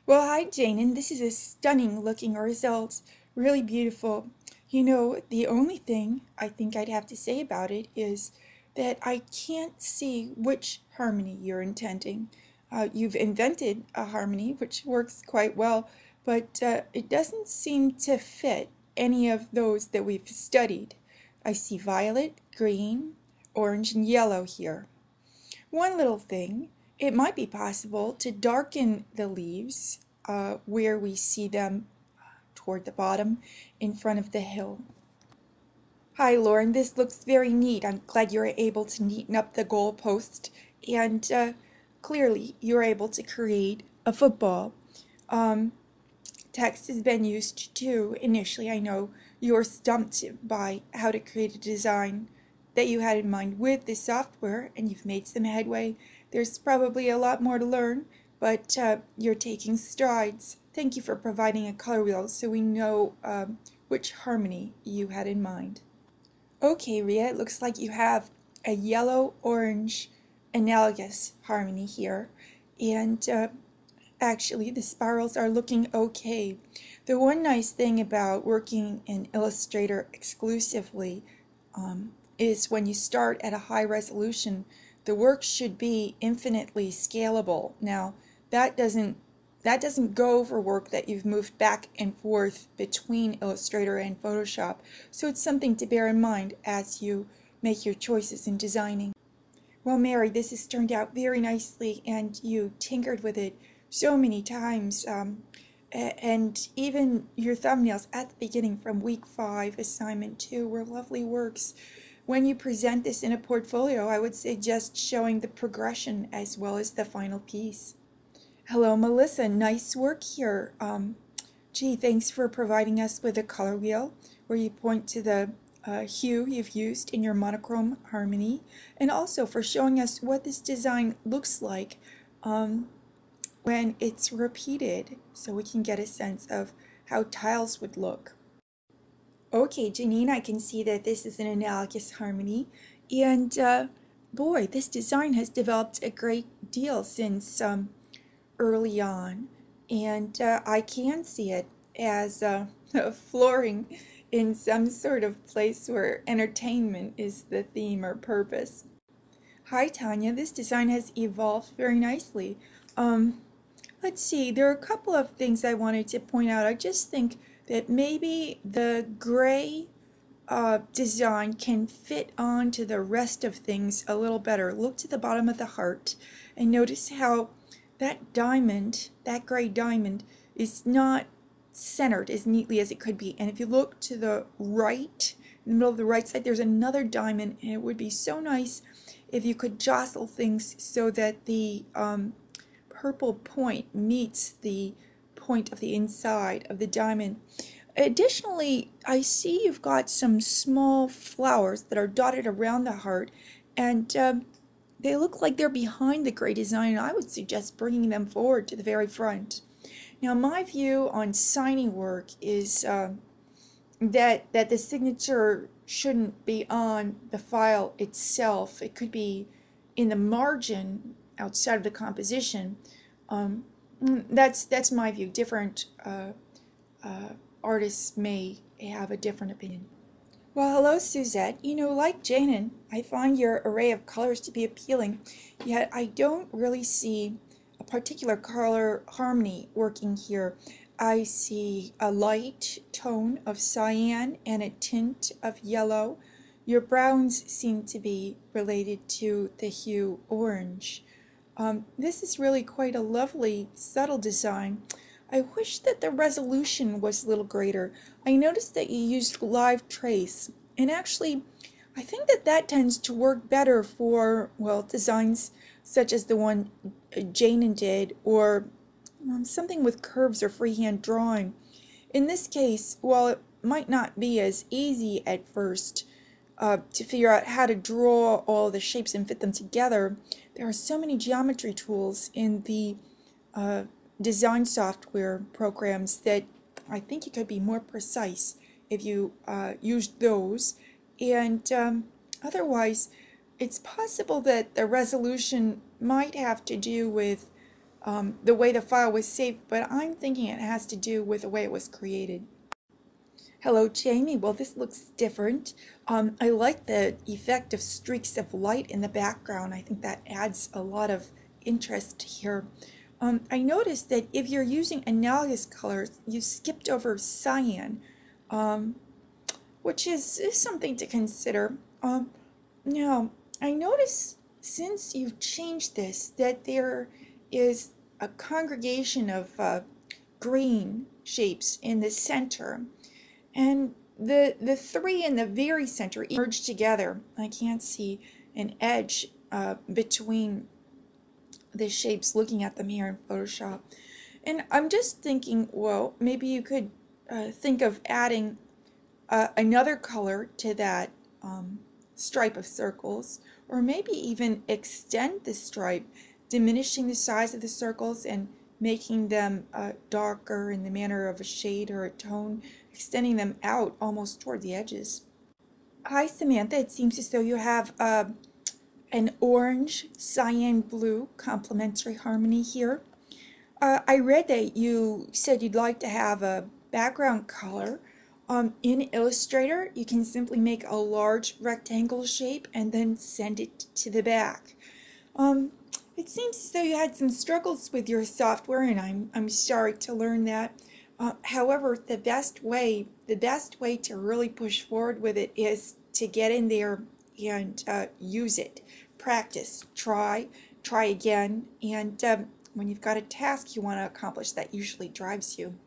Well, hi, Jane, and this is a stunning looking result. Really beautiful. The only thing I think I'd have to say about it is that I can't see which harmony you're intending. You've invented a harmony, which works quite well, but it doesn't seem to fit any of those that we've studied. I see violet, green, orange, and yellow here. One little thing, it might be possible to darken the leaves where we see them toward the bottom in front of the hill. Hi, Lauren. This looks very neat. I'm glad you were able to neaten up the goalpost, and clearly you're able to create a football. Um, Text has been used too. Initially, I know you were stumped by how to create a design that you had in mind with the software, and you've made some headway. There's probably a lot more to learn, but you're taking strides. Thank you for providing a color wheel so we know which harmony you had in mind. Okay, Ria, it looks like you have a yellow-orange analogous harmony here, and actually, the spirals are looking okay. The one nice thing about working in Illustrator exclusively is when you start at a high resolution, the work should be infinitely scalable. Now, that doesn't go for work that you've moved back and forth between Illustrator and Photoshop. So it's something to bear in mind as you make your choices in designing. Well, Mary, this has turned out very nicely, and you tinkered with it so many times. And even your thumbnails at the beginning from week 5, assignment 2, were lovely works. When you present this in a portfolio, I would suggest showing the progression as well as the final piece. Hello, Melissa. Nice work here. Gee, thanks for providing us with a color wheel where you point to the hue you've used in your monochrome harmony, and also for showing us what this design looks like when it's repeated, so we can get a sense of how tiles would look. Okay, Janine, I can see that this is an analogous harmony, and boy, this design has developed a great deal since early on, and I can see it as flooring in some sort of place where entertainment is the theme or purpose. Hi, Tanya. This design has evolved very nicely. Let's see, there are a couple of things I wanted to point out. I just think that maybe the gray design can fit onto the rest of things a little better. Look to the bottom of the heart and notice how that diamond, that gray diamond, is not centered as neatly as it could be. And if you look to the right, in the middle of the right side, there's another diamond, and it would be so nice if you could jostle things so that the purple point meets the point of the inside of the diamond. Additionally, I see you've got some small flowers that are dotted around the heart, and they look like they're behind the gray design. I would suggest bringing them forward to the very front. Now, my view on signing work is that the signature shouldn't be on the file itself. It could be in the margin outside of the composition. That's my view. Different artists may have a different opinion. Well, hello, Suzette. Like Janin, I find your array of colors to be appealing, yet I don't really see a particular color harmony working here. I see a light tone of cyan and a tint of yellow. Your browns seem to be related to the hue orange. This is really quite a lovely, subtle design. I wish that the resolution was a little greater. I noticed that you used live trace, and actually, I think that tends to work better for, well, designs such as the one Janin did, or something with curves or freehand drawing. In this case, while it might not be as easy at first to figure out how to draw all the shapes and fit them together, there are so many geometry tools in the design software programs that I think you could be more precise if you used those. And otherwise, it's possible that the resolution might have to do with the way the file was saved, but I'm thinking it has to do with the way it was created. Hello, Jamie. Well, this looks different. I like the effect of streaks of light in the background. I think that adds a lot of interest here. I noticed that if you're using analogous colors, you skipped over cyan, which is something to consider. Now, I notice since you've changed this that there is a congregation of green shapes in the center, and the three in the very center merge together. I can't see an edge between the shapes looking at them here in Photoshop. And I'm just thinking, well, maybe you could think of adding another color to that stripe of circles, or maybe even extend the stripe, diminishing the size of the circles and making them darker in the manner of a shade or a tone, extending them out almost toward the edges. Hi, Samantha. It seems as though you have an orange cyan blue complementary harmony here. I read that you said you'd like to have a background color. In Illustrator, you can simply make a large rectangle shape and then send it to the back. It seems as though you had some struggles with your software, and I'm sorry to learn that. However, the best way to really push forward with it is to get in there and use it, practice, try again, and when you've got a task you want to accomplish, that usually drives you.